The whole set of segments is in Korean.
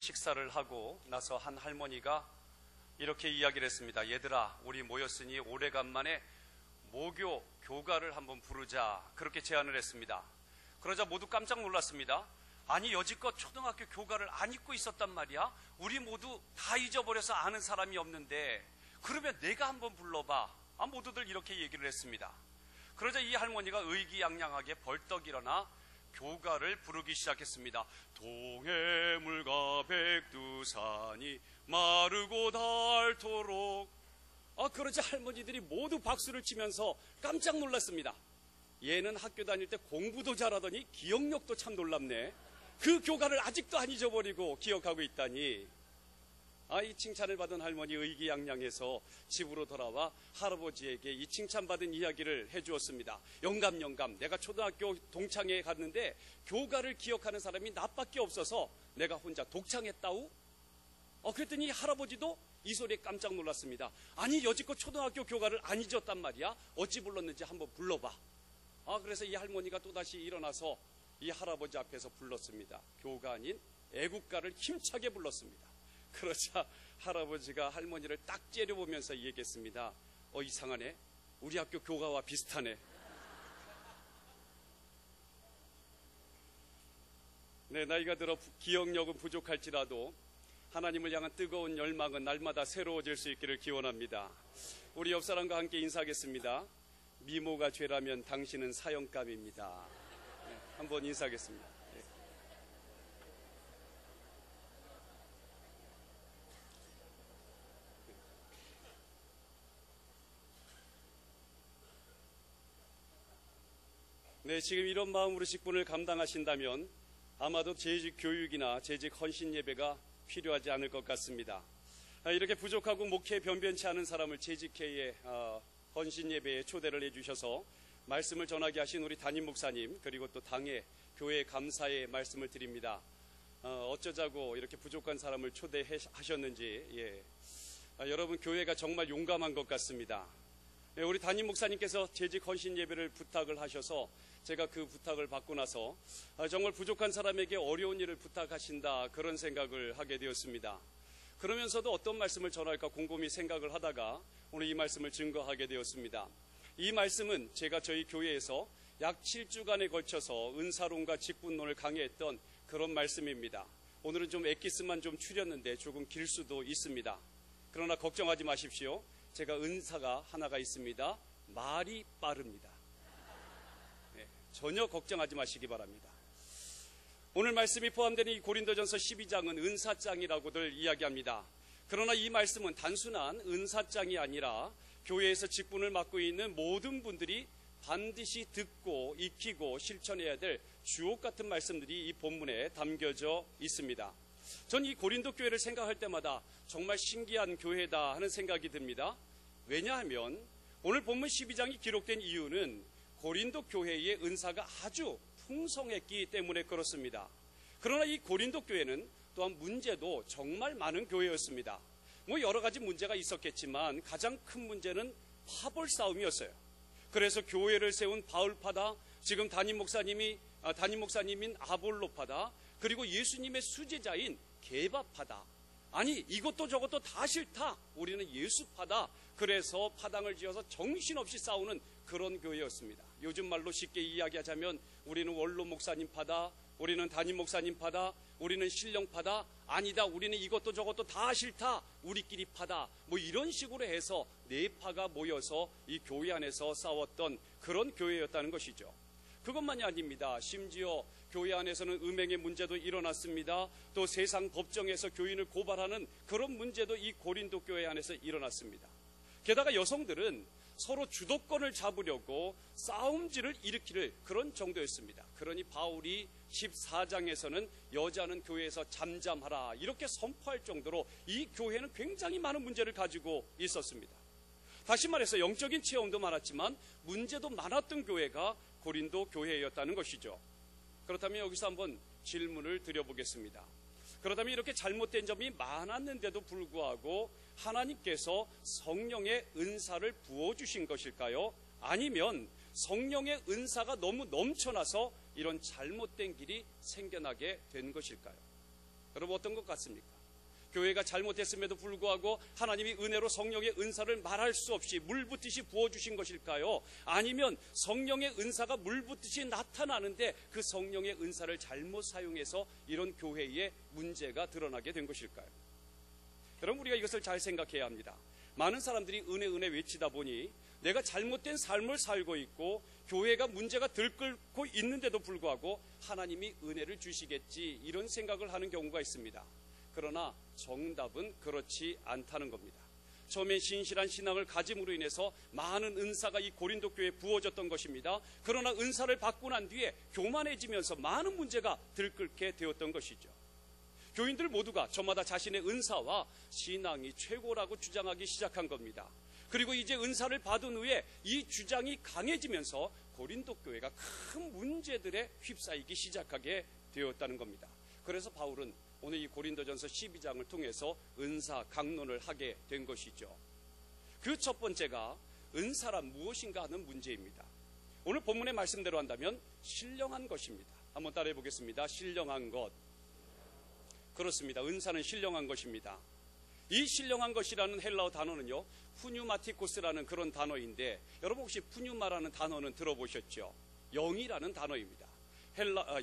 식사를 하고 나서 한 할머니가 이렇게 이야기를 했습니다. 얘들아, 우리 모였으니 오래간만에 모교 교가를 한번 부르자. 그렇게 제안을 했습니다. 그러자 모두 깜짝 놀랐습니다. 아니, 여지껏 초등학교 교가를 안 잊고 있었단 말이야. 우리 모두 다 잊어버려서 아는 사람이 없는데 그러면 내가 한번 불러봐. 모두들 이렇게 얘기를 했습니다. 그러자 이 할머니가 의기양양하게 벌떡 일어나 교가를 부르기 시작했습니다. 동해물과 백두산이 마르고 닳도록. 그러자 할머니들이 모두 박수를 치면서 깜짝 놀랐습니다. 얘는 학교 다닐 때 공부도 잘하더니 기억력도 참 놀랍네. 그 교가를 아직도 안 잊어버리고 기억하고 있다니. 이 칭찬을 받은 할머니 의기양양해서 집으로 돌아와 할아버지에게 이 칭찬받은 이야기를 해주었습니다. 영감, 내가 초등학교 동창회에 갔는데 교가를 기억하는 사람이 나밖에 없어서 내가 혼자 독창했다우. 그랬더니 할아버지도 이 소리에 깜짝 놀랐습니다. 아니, 여지껏 초등학교 교가를 안 잊었단 말이야. 어찌 불렀는지 한번 불러봐. 그래서 이 할머니가 또다시 일어나서 이 할아버지 앞에서 불렀습니다. 교가 아닌 애국가를 힘차게 불렀습니다. 그러자 할아버지가 할머니를 딱 째려보면서 얘기했습니다. 이상하네. 우리 학교 교가와 비슷하네. 네, 나이가 들어 기억력은 부족할지라도 하나님을 향한 뜨거운 열망은 날마다 새로워질 수 있기를 기원합니다. 우리 옆사람과 함께 인사하겠습니다. 미모가 죄라면 당신은 사형감입니다. 네, 한번 인사하겠습니다. 네, 지금 이런 마음으로 직분을 감당하신다면 아마도 재직 교육이나 재직 헌신 예배가 필요하지 않을 것 같습니다. 이렇게 부족하고 목회에 변변치 않은 사람을 재직회에 헌신 예배에 초대를 해주셔서 말씀을 전하게 하신 우리 담임 목사님, 그리고 또 당회 교회 감사의 말씀을 드립니다. 어쩌자고 이렇게 부족한 사람을 초대하셨는지, 여러분 교회가 정말 용감한 것 같습니다. 우리 담임 목사님께서 재직 헌신 예배를 부탁을 하셔서 제가 그 부탁을 받고 나서 정말 부족한 사람에게 어려운 일을 부탁하신다, 그런 생각을 하게 되었습니다. 그러면서도 어떤 말씀을 전할까 곰곰이 생각을 하다가 오늘 이 말씀을 증거하게 되었습니다. 이 말씀은 제가 저희 교회에서 약 7주간에 걸쳐서 은사론과 직분론을 강의했던 그런 말씀입니다. 오늘은 좀 엑기스만 좀 추렸는데 조금 길 수도 있습니다. 그러나 걱정하지 마십시오. 제가 은사가 하나가 있습니다. 말이 빠릅니다. 전혀 걱정하지 마시기 바랍니다. 오늘 말씀이 포함되는 이 고린도전서 12장은 은사장이라고들 이야기합니다. 그러나 이 말씀은 단순한 은사장이 아니라 교회에서 직분을 맡고 있는 모든 분들이 반드시 듣고 익히고 실천해야 될 주옥 같은 말씀들이 이 본문에 담겨져 있습니다. 전 이 고린도 교회를 생각할 때마다 정말 신기한 교회다 하는 생각이 듭니다. 왜냐하면 오늘 본문 12장이 기록된 이유는 고린도 교회의 은사가 아주 풍성했기 때문에 그렇습니다. 그러나 이 고린도 교회는 또한 문제도 정말 많은 교회였습니다. 여러 가지 문제가 있었겠지만 가장 큰 문제는 파벌 싸움이었어요. 그래서 교회를 세운 바울파다, 지금 담임 목사님인 아볼로파다, 그리고 예수님의 수제자인 게바파다. 아니, 이것도 저것도 다 싫다. 우리는 예수파다. 그래서 파당을 지어서 정신없이 싸우는 그런 교회였습니다. 요즘 말로 쉽게 이야기하자면 우리는 원로 목사님 파다, 우리는 담임 목사님 파다, 우리는 신령파다, 아니다, 우리는 이것도 저것도 다 싫다, 우리끼리 파다, 이런 식으로 해서 네 파가 모여서 이 교회 안에서 싸웠던 그런 교회였다는 것이죠. 그것만이 아닙니다. 심지어 교회 안에서는 음행의 문제도 일어났습니다. 또 세상 법정에서 교인을 고발하는 그런 문제도 이 고린도 교회 안에서 일어났습니다. 게다가 여성들은 서로 주도권을 잡으려고 싸움질을 일으킬 그런 정도였습니다. 그러니 바울이 14장에서는 여자는 교회에서 잠잠하라 이렇게 선포할 정도로 이 교회는 굉장히 많은 문제를 가지고 있었습니다. 다시 말해서 영적인 체험도 많았지만 문제도 많았던 교회가 고린도 교회였다는 것이죠. 그렇다면 여기서 한번 질문을 드려보겠습니다. 그렇다면 이렇게 잘못된 점이 많았는데도 불구하고 하나님께서 성령의 은사를 부어주신 것일까요? 아니면 성령의 은사가 너무 넘쳐나서 이런 잘못된 길이 생겨나게 된 것일까요? 여러분 어떤 것 같습니까? 교회가 잘못했음에도 불구하고 하나님이 은혜로 성령의 은사를 말할 수 없이 물붓듯이 부어주신 것일까요? 아니면 성령의 은사가 물붓듯이 나타나는데 그 성령의 은사를 잘못 사용해서 이런 교회에 문제가 드러나게 된 것일까요? 여러분 우리가 이것을 잘 생각해야 합니다. 많은 사람들이 은혜 외치다 보니 내가 잘못된 삶을 살고 있고 교회가 문제가 들끓고 있는데도 불구하고 하나님이 은혜를 주시겠지 이런 생각을 하는 경우가 있습니다. 그러나 정답은 그렇지 않다는 겁니다. 처음에 신실한 신앙을 가짐으로 인해서 많은 은사가 이 고린도 교회에 부어졌던 것입니다. 그러나 은사를 받고 난 뒤에 교만해지면서 많은 문제가 들끓게 되었던 것이죠. 교인들 모두가 저마다 자신의 은사와 신앙이 최고라고 주장하기 시작한 겁니다. 그리고 이제 은사를 받은 후에 이 주장이 강해지면서 고린도 교회가 큰 문제들에 휩싸이기 시작하게 되었다는 겁니다. 그래서 바울은 오늘 이 고린도전서 12장을 통해서 은사 강론을 하게 된 것이죠. 그 첫 번째가 은사란 무엇인가 하는 문제입니다. 오늘 본문의 말씀대로 한다면 신령한 것입니다. 한번 따라해 보겠습니다. 신령한 것. 그렇습니다. 은사는 신령한 것입니다. 이 신령한 것이라는 헬라어 단어는요, 푸뉴마티코스라는 그런 단어인데, 여러분 혹시 푸뉴마라는 단어는 들어보셨죠? 영이라는 단어입니다.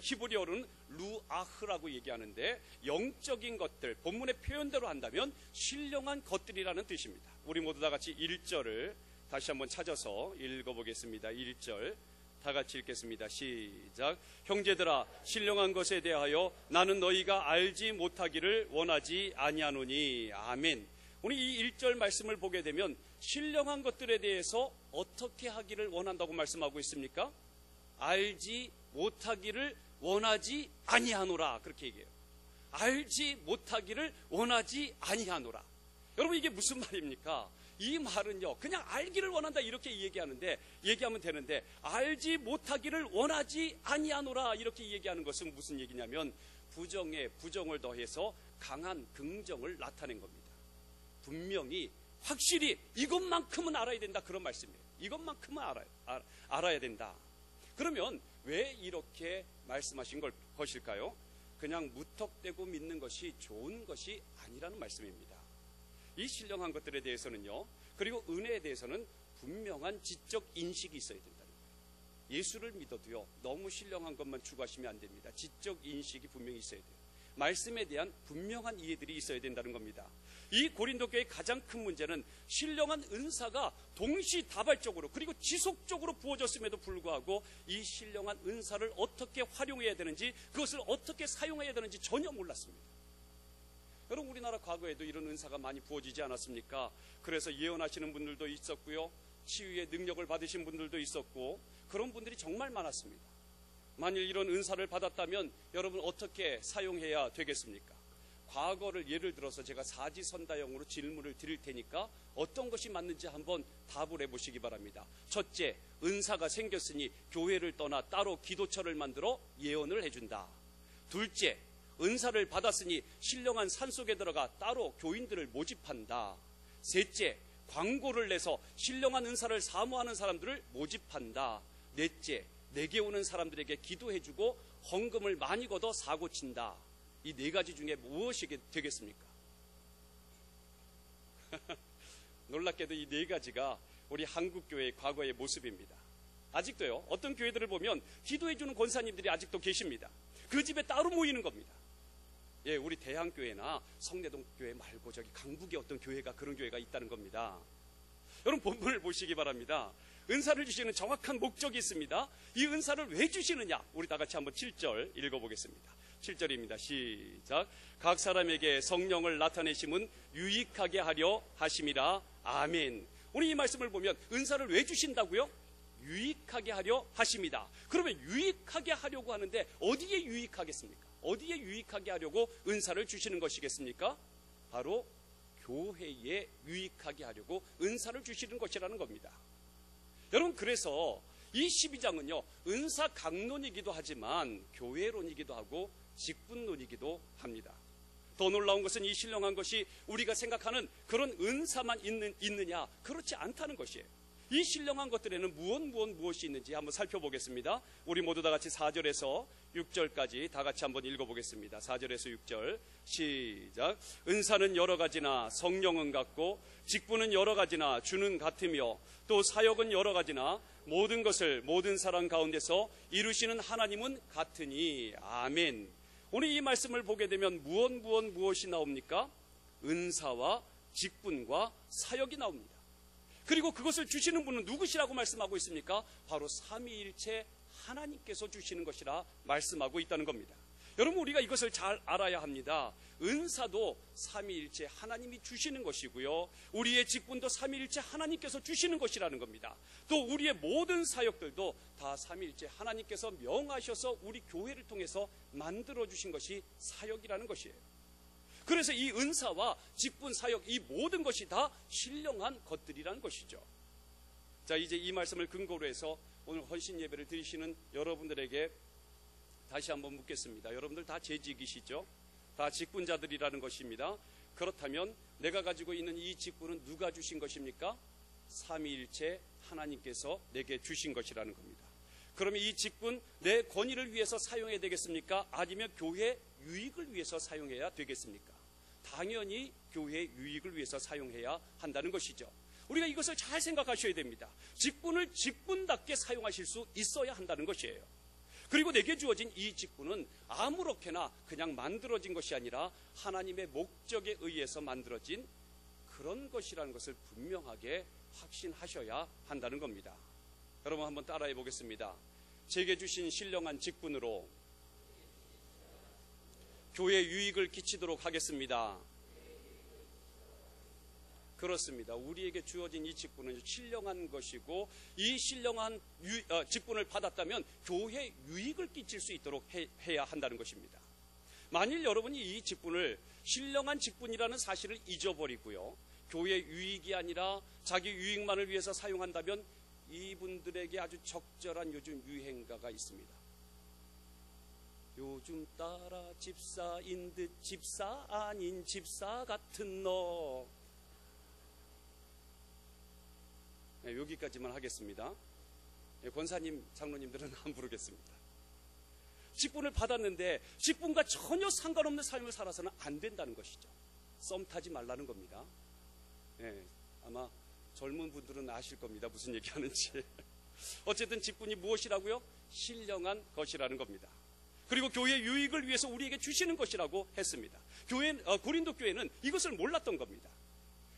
히브리어로는 루아흐라고 얘기하는데 영적인 것들, 본문의 표현대로 한다면 신령한 것들이라는 뜻입니다. 우리 모두 다 같이 1절을 다시 한번 찾아서 읽어보겠습니다. 1절 다 같이 읽겠습니다. 시작. 형제들아, 신령한 것에 대하여 나는 너희가 알지 못하기를 원하지 아니하노니. 아멘. 오늘 이 1절 말씀을 보게 되면 신령한 것들에 대해서 어떻게 하기를 원한다고 말씀하고 있습니까? 알지 못하기를 원하지 아니하노라, 그렇게 얘기해요. 알지 못하기를 원하지 아니하노라. 여러분 이게 무슨 말입니까? 이 말은요, 그냥 알기를 원한다 이렇게 얘기하면 되는데 알지 못하기를 원하지 아니하노라 이렇게 얘기하는 것은 무슨 얘기냐면 부정에 부정을 더해서 강한 긍정을 나타낸 겁니다. 분명히 확실히 이것만큼은 알아야 된다, 그런 말씀이에요. 이것만큼은 알아야 된다. 그러면 왜 이렇게 말씀하신 것일까요? 그냥 무턱대고 믿는 것이 좋은 것이 아니라는 말씀입니다. 이 신령한 것들에 대해서는요, 그리고 은혜에 대해서는 분명한 지적 인식이 있어야 된다는 거예요. 예수를 믿어도요, 너무 신령한 것만 추구하시면 안 됩니다. 지적 인식이 분명히 있어야 돼요. 말씀에 대한 분명한 이해들이 있어야 된다는 겁니다. 이 고린도 교회의 가장 큰 문제는 신령한 은사가 동시다발적으로 그리고 지속적으로 부어졌음에도 불구하고 이 신령한 은사를 어떻게 활용해야 되는지, 그것을 어떻게 사용해야 되는지 전혀 몰랐습니다. 여러분 우리나라 과거에도 이런 은사가 많이 부어지지 않았습니까? 그래서 예언하시는 분들도 있었고요, 치유의 능력을 받으신 분들도 있었고, 그런 분들이 정말 많았습니다. 만일 이런 은사를 받았다면 여러분 어떻게 사용해야 되겠습니까? 과거를 예를 들어서 제가 사지선다형으로 질문을 드릴 테니까 어떤 것이 맞는지 한번 답을 해보시기 바랍니다. 첫째, 은사가 생겼으니 교회를 떠나 따로 기도처를 만들어 예언을 해준다. 둘째, 은사를 받았으니 신령한 산속에 들어가 따로 교인들을 모집한다. 셋째, 광고를 내서 신령한 은사를 사모하는 사람들을 모집한다. 넷째, 내게 오는 사람들에게 기도해주고 헌금을 많이 걷어 사고친다. 이 네 가지 중에 무엇이 되겠습니까? 놀랍게도 이 네 가지가 우리 한국교회의 과거의 모습입니다. 아직도요, 어떤 교회들을 보면 기도해주는 권사님들이 아직도 계십니다. 그 집에 따로 모이는 겁니다. 예, 우리 대한교회나 성내동교회 말고 저기 강북에 어떤 교회가 그런 교회가 있다는 겁니다. 여러분 본문을 보시기 바랍니다. 은사를 주시는 정확한 목적이 있습니다. 이 은사를 왜 주시느냐? 우리 다 같이 한번 7절 읽어보겠습니다. 7절입니다. 시작. 각 사람에게 성령을 나타내심은 유익하게 하려 하심이라. 아멘. 오늘 이 말씀을 보면 은사를 왜 주신다고요? 유익하게 하려 하심이다. 그러면 유익하게 하려고 하는데 어디에 유익하겠습니까? 어디에 유익하게 하려고 은사를 주시는 것이겠습니까? 바로 교회에 유익하게 하려고 은사를 주시는 것이라는 겁니다. 여러분 그래서 이 12장은요, 은사 강론이기도 하지만 교회론이기도 하고 직분론이기도 합니다. 더 놀라운 것은 이 신령한 것이 우리가 생각하는 그런 은사만 있느냐, 그렇지 않다는 것이에요. 이 신령한 것들에는 무엇이 있는지 한번 살펴보겠습니다. 우리 모두 다 같이 4절에서 6절까지 다 같이 한번 읽어보겠습니다. 4절에서 6절 시작. 은사는 여러 가지나 성령은 같고 직분은 여러 가지나 주는 같으며 또 사역은 여러 가지나 모든 것을 모든 사람 가운데서 이루시는 하나님은 같으니. 아멘. 오늘 이 말씀을 보게 되면 무엇이 나옵니까? 은사와 직분과 사역이 나옵니다. 그리고 그것을 주시는 분은 누구시라고 말씀하고 있습니까? 바로 삼위일체 하나님께서 주시는 것이라 말씀하고 있다는 겁니다. 여러분, 우리가 이것을 잘 알아야 합니다. 은사도 삼위일체 하나님이 주시는 것이고요, 우리의 직분도 삼위일체 하나님께서 주시는 것이라는 겁니다. 또 우리의 모든 사역들도 다 삼위일체 하나님께서 명하셔서 우리 교회를 통해서 만들어 주신 것이 사역이라는 것이에요. 그래서 이 은사와 직분, 사역, 이 모든 것이 다 신령한 것들이라는 것이죠. 자, 이제 이 말씀을 근거로 해서 오늘 헌신 예배를 드리시는 여러분들에게 다시 한번 묻겠습니다. 여러분들 다 재직이시죠? 다 직분자들이라는 것입니다. 그렇다면 내가 가지고 있는 이 직분은 누가 주신 것입니까? 삼위일체 하나님께서 내게 주신 것이라는 겁니다. 그러면 이 직분 내 권위를 위해서 사용해야 되겠습니까? 아니면 교회 유익을 위해서 사용해야 되겠습니까? 당연히 교회 유익을 위해서 사용해야 한다는 것이죠. 우리가 이것을 잘 생각하셔야 됩니다. 직분을 직분답게 사용하실 수 있어야 한다는 것이에요. 그리고 내게 주어진 이 직분은 아무렇게나 그냥 만들어진 것이 아니라 하나님의 목적에 의해서 만들어진 그런 것이라는 것을 분명하게 확신하셔야 한다는 겁니다. 여러분 한번 따라해 보겠습니다. 제게 주신 신령한 직분으로 교회 유익을 끼치도록 하겠습니다. 그렇습니다. 우리에게 주어진 이 직분은 신령한 것이고, 이 신령한 직분을 받았다면 교회 유익을 끼칠 수 있도록 해야 한다는 것입니다. 만일 여러분이 이 직분을 신령한 직분이라는 사실을 잊어버리고요, 교회 유익이 아니라 자기 유익만을 위해서 사용한다면 이분들에게 아주 적절한 요즘 유행가가 있습니다. 요즘 따라 집사인 듯 집사 아닌 집사 같은 너. 네, 여기까지만 하겠습니다. 네, 권사님, 장로님들은 안 부르겠습니다. 직분을 받았는데 직분과 전혀 상관없는 삶을 살아서는 안 된다는 것이죠. 썸 타지 말라는 겁니다. 네, 아마 젊은 분들은 아실 겁니다. 무슨 얘기하는지. 어쨌든 직분이 무엇이라고요? 신령한 것이라는 겁니다. 그리고 교회 유익을 위해서 우리에게 주시는 것이라고 했습니다. 고린도 교회는 이것을 몰랐던 겁니다.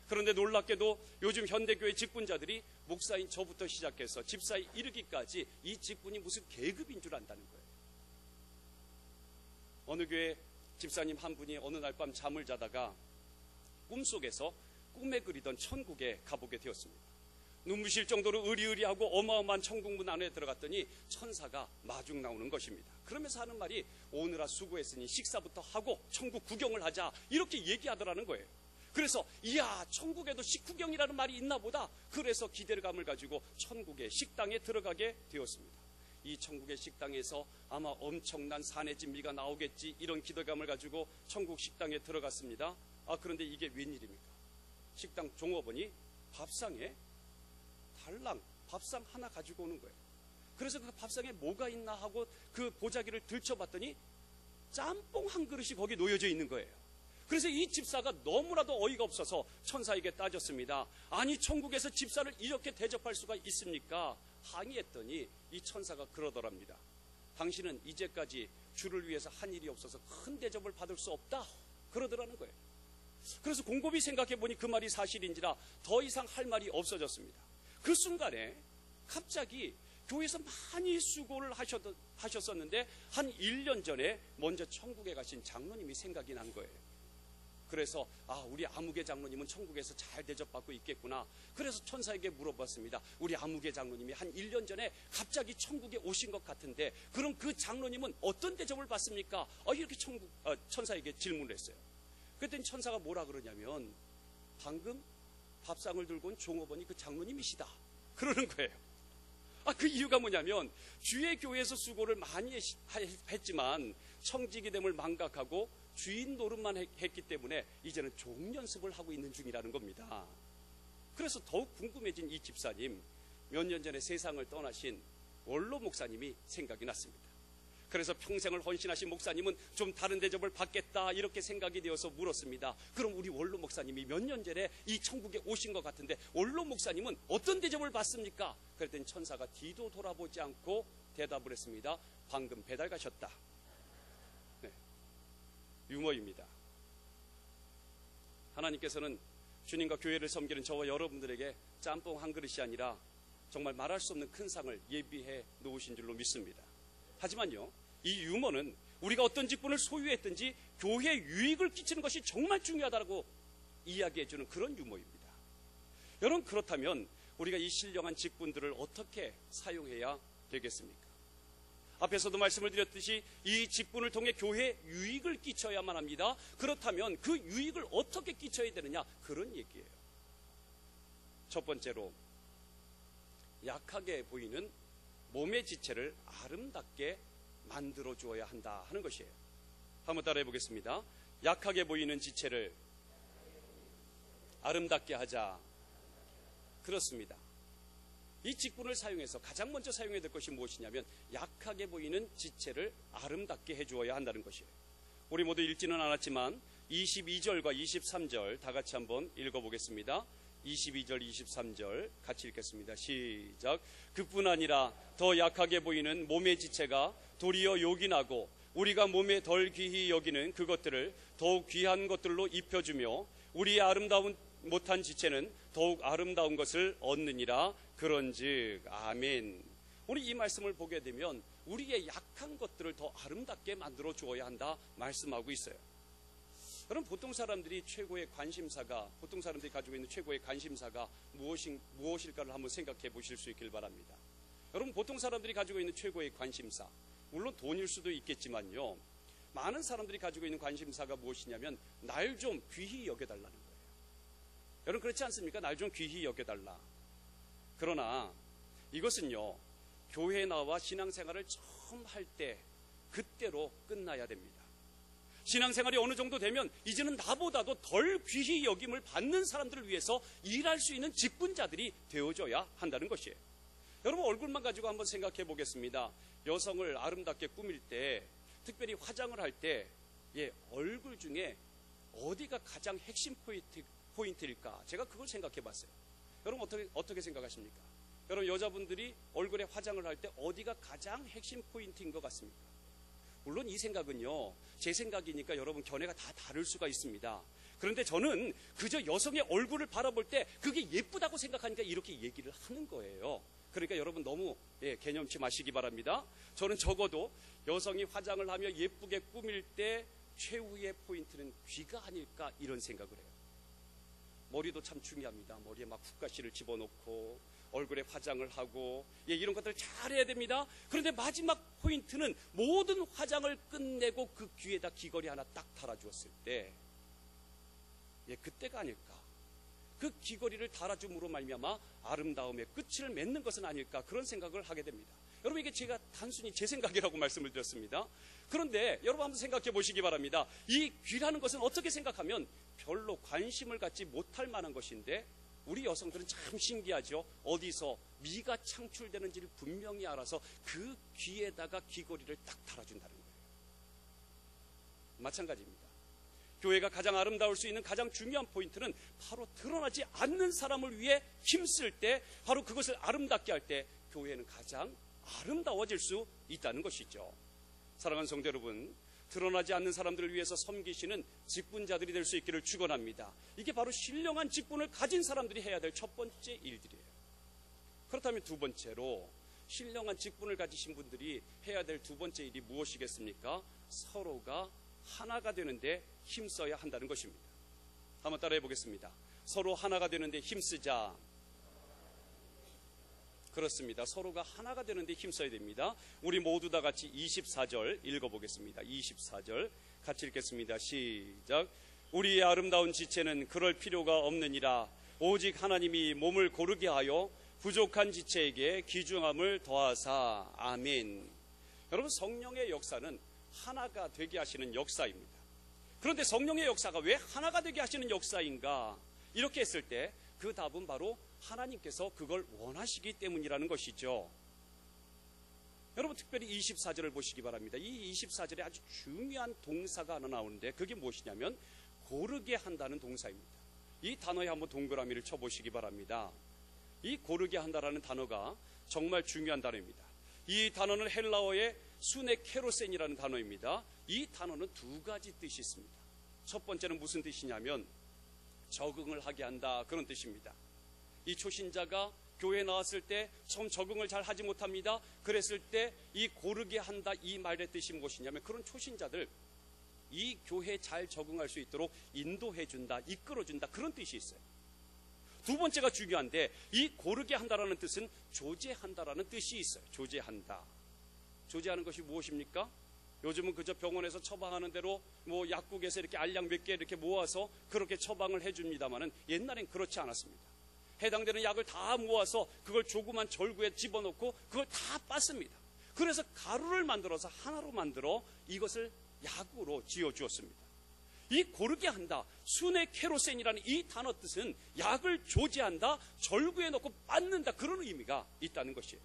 그런데 놀랍게도 요즘 현대교회 직분자들이 목사인 저부터 시작해서 집사에 이르기까지 이 직분이 무슨 계급인 줄 안다는 거예요. 어느 교회 집사님 한 분이 어느 날 밤 잠을 자다가 꿈속에서 꿈에 그리던 천국에 가보게 되었습니다. 눈부실 정도로 으리으리하고 어마어마한 천국문 안에 들어갔더니 천사가 마중 나오는 것입니다. 그러면서 하는 말이 오늘아 수고했으니 식사부터 하고 천국 구경을 하자, 이렇게 얘기하더라는 거예요. 그래서 이야, 천국에도 식구경이라는 말이 있나 보다. 그래서 기대감을 가지고 천국의 식당에 들어가게 되었습니다. 이 천국의 식당에서 아마 엄청난 산의 진미가 나오겠지, 이런 기대감을 가지고 천국 식당에 들어갔습니다. 그런데 이게 웬일입니까? 식당 종업원이 밥상에 달랑 밥상 하나 가지고 오는 거예요. 그래서 그 밥상에 뭐가 있나 하고 그 보자기를 들춰봤더니 짬뽕 한 그릇이 거기 놓여져 있는 거예요. 그래서 이 집사가 너무나도 어이가 없어서 천사에게 따졌습니다. 아니, 천국에서 집사를 이렇게 대접할 수가 있습니까? 항의했더니 이 천사가 그러더랍니다. 당신은 이제까지 주를 위해서 한 일이 없어서 큰 대접을 받을 수 없다, 그러더라는 거예요. 그래서 곰곰이 생각해보니 그 말이 사실인지라 더 이상 할 말이 없어졌습니다. 그 순간에 갑자기 교회에서 많이 수고를 하셨었는데 한 1년 전에 먼저 천국에 가신 장로님이 생각이 난 거예요. 그래서 우리 아무개 장로님은 천국에서 잘 대접받고 있겠구나. 그래서 천사에게 물어봤습니다. 우리 아무개 장로님이 한 1년 전에 갑자기 천국에 오신 것 같은데 그럼 그 장로님은 어떤 대접을 받습니까? 이렇게 천사에게 질문을 했어요. 그랬더니 천사가 뭐라 그러냐면 방금 밥상을 들고 온 종업원이 그 장로님이시다, 그러는 거예요. 그 이유가 뭐냐면 주의 교회에서 수고를 많이 했지만 청지기 됨을 망각하고 주인 노릇만 했기 때문에 이제는 종 연습을 하고 있는 중이라는 겁니다. 그래서 더욱 궁금해진 이 집사님, 몇 년 전에 세상을 떠나신 원로 목사님이 생각이 났습니다. 그래서 평생을 헌신하신 목사님은 좀 다른 대접을 받겠다 이렇게 생각이 되어서 물었습니다. 그럼 우리 원로 목사님이 몇 년 전에 이 천국에 오신 것 같은데 원로 목사님은 어떤 대접을 받습니까? 그랬더니 천사가 뒤도 돌아보지 않고 대답을 했습니다. 방금 배달 가셨다. 네. 유머입니다. 하나님께서는 주님과 교회를 섬기는 저와 여러분들에게 짬뽕 한 그릇이 아니라 정말 말할 수 없는 큰 상을 예비해 놓으신 줄로 믿습니다. 하지만요, 이 유머는 우리가 어떤 직분을 소유했든지 교회에 유익을 끼치는 것이 정말 중요하다고 이야기해주는 그런 유머입니다. 여러분, 그렇다면 우리가 이 신령한 직분들을 어떻게 사용해야 되겠습니까? 앞에서도 말씀을 드렸듯이 이 직분을 통해 교회에 유익을 끼쳐야만 합니다. 그렇다면 그 유익을 어떻게 끼쳐야 되느냐, 그런 얘기예요. 첫 번째로, 약하게 보이는 몸의 지체를 아름답게 만들어 주어야 한다 하는 것이에요. 한번 따라해 보겠습니다. 약하게 보이는 지체를 아름답게 하자. 그렇습니다. 이 직분을 사용해서 가장 먼저 사용해야 될 것이 무엇이냐면 약하게 보이는 지체를 아름답게 해주어야 한다는 것이에요. 우리 모두 읽지는 않았지만 22절과 23절 다 같이 한번 읽어보겠습니다. 22절 23절 같이 읽겠습니다. 시작. 그뿐 아니라 더 약하게 보이는 몸의 지체가 도리어 요긴하고 우리가 몸에 덜 귀히 여기는 그것들을 더욱 귀한 것들로 입혀주며 우리의 아름다운 못한 지체는 더욱 아름다운 것을 얻느니라. 그런즉 아멘. 우리 이 말씀을 보게 되면 우리의 약한 것들을 더 아름답게 만들어 주어야 한다 말씀하고 있어요. 여러분, 보통 사람들이 가지고 있는 최고의 관심사가 무엇일까를 한번 생각해 보실 수 있길 바랍니다. 여러분, 보통 사람들이 가지고 있는 최고의 관심사, 물론 돈일 수도 있겠지만요, 많은 사람들이 가지고 있는 관심사가 무엇이냐면 날 좀 귀히 여겨달라는 거예요. 여러분, 그렇지 않습니까? 날 좀 귀히 여겨달라. 그러나 이것은요, 교회에 나와 신앙생활을 처음 할 때 그때로 끝나야 됩니다. 신앙생활이 어느 정도 되면 이제는 나보다도 덜 귀히 여김을 받는 사람들을 위해서 일할 수 있는 직분자들이 되어줘야 한다는 것이에요. 여러분, 얼굴만 가지고 한번 생각해 보겠습니다. 여성을 아름답게 꾸밀 때, 특별히 화장을 할 때, 얼굴 중에 어디가 가장 핵심 포인트일까? 제가 그걸 생각해 봤어요. 여러분, 어떻게 생각하십니까? 여러분, 여자분들이 얼굴에 화장을 할 때 어디가 가장 핵심 포인트인 것 같습니까? 물론 이 생각은요, 제 생각이니까 여러분 견해가 다 다를 수가 있습니다. 그런데 저는 그저 여성의 얼굴을 바라볼 때 그게 예쁘다고 생각하니까 이렇게 얘기를 하는 거예요. 그러니까 여러분 너무 개념치 마시기 바랍니다. 저는 적어도 여성이 화장을 하며 예쁘게 꾸밀 때 최후의 포인트는 귀가 아닐까 이런 생각을 해요. 머리도 참 중요합니다. 머리에 막 훅가시를 집어넣고 얼굴에 화장을 하고 이런 것들 잘해야 됩니다. 그런데 마지막 포인트는 모든 화장을 끝내고 그 귀에다 귀걸이 하나 딱 달아주었을 때 그때가 아닐까. 그 귀걸이를 달아줌으로 말미암아 아름다움의 끝을 맺는 것은 아닐까, 그런 생각을 하게 됩니다. 여러분, 이게 제가 단순히 제 생각이라고 말씀을 드렸습니다. 그런데 여러분 한번 생각해 보시기 바랍니다. 이 귀라는 것은 어떻게 생각하면 별로 관심을 갖지 못할 만한 것인데 우리 여성들은 참 신기하죠. 어디서 미가 창출되는지를 분명히 알아서 그 귀에다가 귀걸이를 딱 달아준다는 거예요. 마찬가지입니다. 교회가 가장 아름다울 수 있는 가장 중요한 포인트는 바로 드러나지 않는 사람을 위해 힘쓸 때, 바로 그것을 아름답게 할 때 교회는 가장 아름다워질 수 있다는 것이죠. 사랑하는 성도 여러분, 드러나지 않는 사람들을 위해서 섬기시는 직분자들이 될 수 있기를 축원합니다. 이게 바로 신령한 직분을 가진 사람들이 해야 될 첫 번째 일들이에요. 그렇다면 두 번째로, 신령한 직분을 가지신 분들이 해야 될 두 번째 일이 무엇이겠습니까? 서로가 하나가 되는데 힘써야 한다는 것입니다. 한번 따라해 보겠습니다. 서로 하나가 되는데 힘쓰자. 그렇습니다. 서로가 하나가 되는데 힘써야 됩니다. 우리 모두 다 같이 24절 읽어보겠습니다. 24절 같이 읽겠습니다. 시작. 우리의 아름다운 지체는 그럴 필요가 없느니라. 오직 하나님이 몸을 고르게 하여 부족한 지체에게 귀중함을 더하사. 아멘. 여러분, 성령의 역사는 하나가 되게 하시는 역사입니다. 그런데 성령의 역사가 왜 하나가 되게 하시는 역사인가? 이렇게 했을 때 그 답은 바로 하나님께서 그걸 원하시기 때문이라는 것이죠. 여러분, 특별히 24절을 보시기 바랍니다. 이 24절에 아주 중요한 동사가 하나 나오는데 그게 무엇이냐면 고르게 한다는 동사입니다. 이 단어에 한번 동그라미를 쳐보시기 바랍니다. 이 고르게 한다라는 단어가 정말 중요한 단어입니다. 이 단어는 헬라어의 수네 케로센이라는 단어입니다. 이 단어는 두 가지 뜻이 있습니다. 첫 번째는 무슨 뜻이냐면 적응을 하게 한다, 그런 뜻입니다. 이 초신자가 교회에 나왔을 때 처음 적응을 잘 하지 못합니다. 그랬을 때 이 고르게 한다, 이 말의 뜻이 무엇이냐면 그런 초신자들 이 교회에 잘 적응할 수 있도록 인도해준다, 이끌어준다, 그런 뜻이 있어요. 두 번째가 중요한데 이 고르게 한다라는 뜻은 조제한다라는 뜻이 있어요. 조제한다. 조제하는 것이 무엇입니까? 요즘은 그저 병원에서 처방하는 대로 뭐 약국에서 이렇게 알약 몇 개 이렇게 모아서 그렇게 처방을 해줍니다만은 옛날엔 그렇지 않았습니다. 해당되는 약을 다 모아서 그걸 조그만 절구에 집어넣고 그걸 다 빻습니다. 그래서 가루를 만들어서 하나로 만들어 이것을 약으로 지어주었습니다. 이 고르게 한다, 수네 케로센이라는 이 단어 뜻은 약을 조제한다, 절구에 넣고 빻는다, 그런 의미가 있다는 것이에요.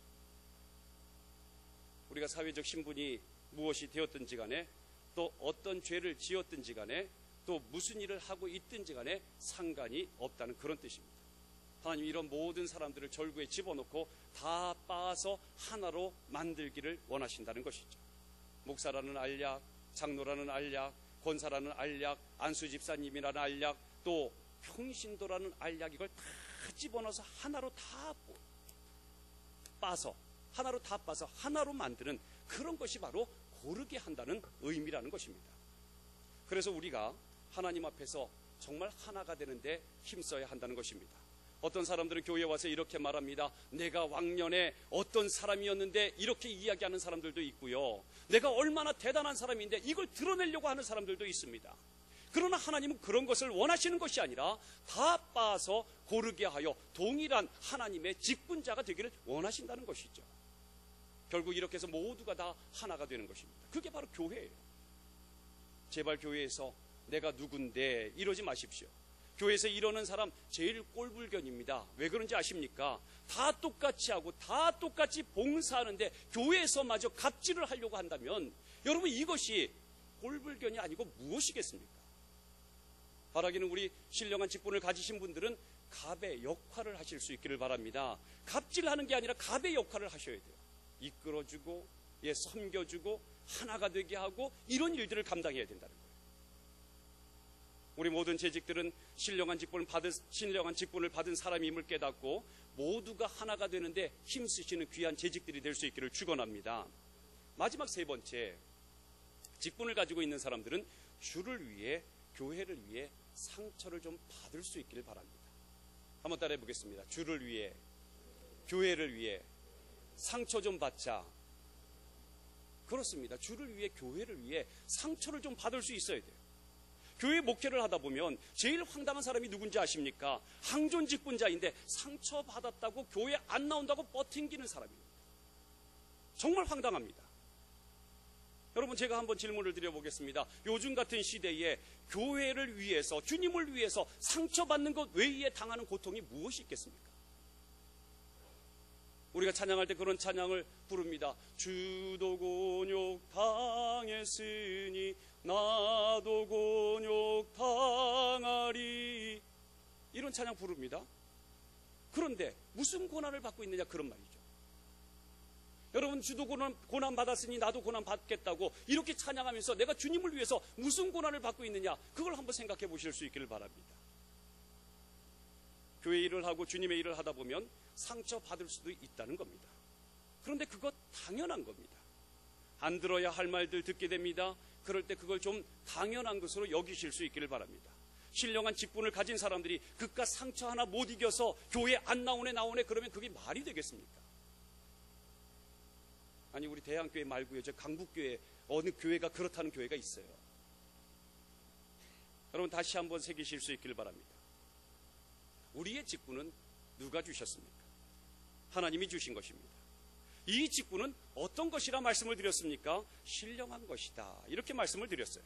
우리가 사회적 신분이 무엇이 되었든지 간에 또 어떤 죄를 지었든지 간에 또 무슨 일을 하고 있든지 간에 상관이 없다는 그런 뜻입니다. 하나님 이런 모든 사람들을 절구에 집어넣고 다 빻아서 하나로 만들기를 원하신다는 것이죠. 목사라는 알약, 장로라는 알약, 권사라는 알약, 안수집사님이라는 알약, 또 평신도라는 알약, 이걸 다 집어넣어서 하나로 다 빻아서 하나로 만드는 그런 것이 바로 고르게 한다는 의미라는 것입니다. 그래서 우리가 하나님 앞에서 정말 하나가 되는데 힘써야 한다는 것입니다. 어떤 사람들은 교회에 와서 이렇게 말합니다. 내가 왕년에 어떤 사람이었는데, 이렇게 이야기하는 사람들도 있고요. 내가 얼마나 대단한 사람인데 이걸 드러내려고 하는 사람들도 있습니다. 그러나 하나님은 그런 것을 원하시는 것이 아니라 다 빻아서 고르게 하여 동일한 하나님의 직분자가 되기를 원하신다는 것이죠. 결국 이렇게 해서 모두가 다 하나가 되는 것입니다. 그게 바로 교회예요. 제발 교회에서 내가 누군데 이러지 마십시오. 교회에서 이러는 사람 제일 꼴불견입니다. 왜 그런지 아십니까? 다 똑같이 하고 다 똑같이 봉사하는데 교회에서마저 갑질을 하려고 한다면 여러분 이것이 꼴불견이 아니고 무엇이겠습니까? 바라기는 우리 신령한 직분을 가지신 분들은 갑의 역할을 하실 수 있기를 바랍니다. 갑질하는 게 아니라 갑의 역할을 하셔야 돼요. 이끌어주고 섬겨주고 하나가 되게 하고 이런 일들을 감당해야 된다는 거예요. 우리 모든 재직들은 신령한 직분을 받은 사람임을 깨닫고 모두가 하나가 되는데 힘쓰시는 귀한 재직들이 될 수 있기를 축원합니다. 마지막 세 번째, 직분을 가지고 있는 사람들은 주를 위해, 교회를 위해 상처를 좀 받을 수 있기를 바랍니다. 한번 따라해 보겠습니다. 주를 위해, 교회를 위해 상처 좀 받자. 그렇습니다. 주를 위해, 교회를 위해 상처를 좀 받을 수 있어야 돼요. 교회 목회를 하다 보면 제일 황당한 사람이 누군지 아십니까? 항존 직분자인데 상처받았다고 교회 안 나온다고 버팅기는 사람입니다. 정말 황당합니다. 여러분, 제가 한번 질문을 드려보겠습니다. 요즘 같은 시대에 교회를 위해서, 주님을 위해서 상처받는 것 외에 당하는 고통이 무엇이 있겠습니까? 우리가 찬양할 때 그런 찬양을 부릅니다. 주도 곤욕 당했으니 나도 곤욕 당하리. 이런 찬양 부릅니다. 그런데 무슨 고난을 받고 있느냐, 그런 말이죠. 여러분, 주도 고난 받았으니 나도 고난 받겠다고 이렇게 찬양하면서 내가 주님을 위해서 무슨 고난을 받고 있느냐, 그걸 한번 생각해 보실 수 있기를 바랍니다. 교회 일을 하고 주님의 일을 하다 보면 상처받을 수도 있다는 겁니다. 그런데 그것 당연한 겁니다. 안 들어야 할 말들 듣게 됩니다. 그럴 때 그걸 좀 당연한 것으로 여기실 수 있기를 바랍니다. 신령한 직분을 가진 사람들이 그깟 상처 하나 못 이겨서 교회 안 나오네 그러면 그게 말이 되겠습니까? 아니, 우리 대한교회 말고요, 저 강북교회 어느 교회가 그렇다는 교회가 있어요. 여러분, 다시 한번 새기실 수 있기를 바랍니다. 우리의 직분은 누가 주셨습니까? 하나님이 주신 것입니다. 이 직분은 어떤 것이라 말씀을 드렸습니까? 신령한 것이다, 이렇게 말씀을 드렸어요.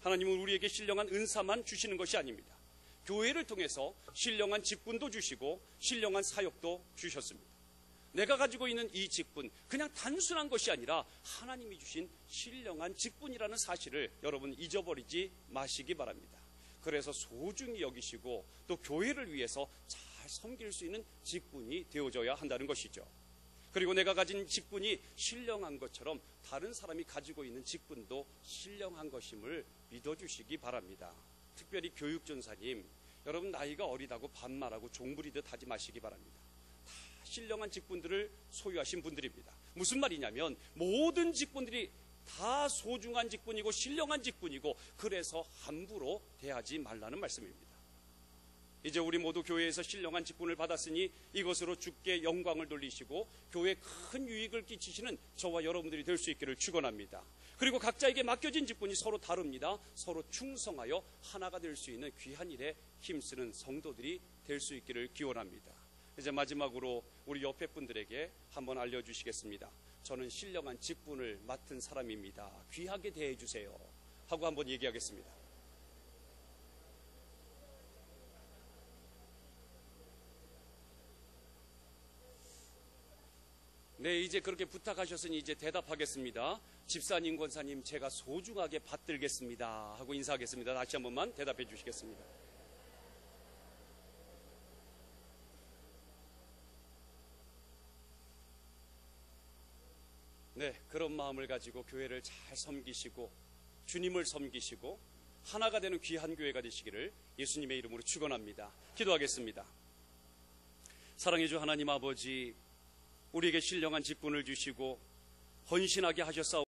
하나님은 우리에게 신령한 은사만 주시는 것이 아닙니다. 교회를 통해서 신령한 직분도 주시고 신령한 사역도 주셨습니다. 내가 가지고 있는 이 직분, 그냥 단순한 것이 아니라 하나님이 주신 신령한 직분이라는 사실을 여러분 잊어버리지 마시기 바랍니다. 그래서 소중히 여기시고 또 교회를 위해서 잘 섬길 수 있는 직분이 되어져야 한다는 것이죠. 그리고 내가 가진 직분이 신령한 것처럼 다른 사람이 가지고 있는 직분도 신령한 것임을 믿어주시기 바랍니다. 특별히 교육전사님, 여러분 나이가 어리다고 반말하고 종부리듯 하지 마시기 바랍니다. 다 신령한 직분들을 소유하신 분들입니다. 무슨 말이냐면 모든 직분들이 다 소중한 직분이고 신령한 직분이고 그래서 함부로 대하지 말라는 말씀입니다. 이제 우리 모두 교회에서 신령한 직분을 받았으니 이것으로 주께 영광을 돌리시고 교회에 큰 유익을 끼치시는 저와 여러분들이 될 수 있기를 축원합니다. 그리고 각자에게 맡겨진 직분이 서로 다릅니다. 서로 충성하여 하나가 될 수 있는 귀한 일에 힘쓰는 성도들이 될 수 있기를 기원합니다. 이제 마지막으로 우리 옆에 분들에게 한번 알려주시겠습니다. 저는 신령한 직분을 맡은 사람입니다. 귀하게 대해주세요 하고 한번 얘기하겠습니다. 네, 이제 그렇게 부탁하셨으니 이제 대답하겠습니다. 집사님, 권사님, 제가 소중하게 받들겠습니다 하고 인사하겠습니다. 다시 한 번만 대답해 주시겠습니다. 네, 그런 마음을 가지고 교회를 잘 섬기시고 주님을 섬기시고 하나가 되는 귀한 교회가 되시기를 예수님의 이름으로 축원합니다. 기도하겠습니다. 사랑해 주 하나님 아버지, 우리에게 신령한 직분을 주시고 헌신하게 하셨사오니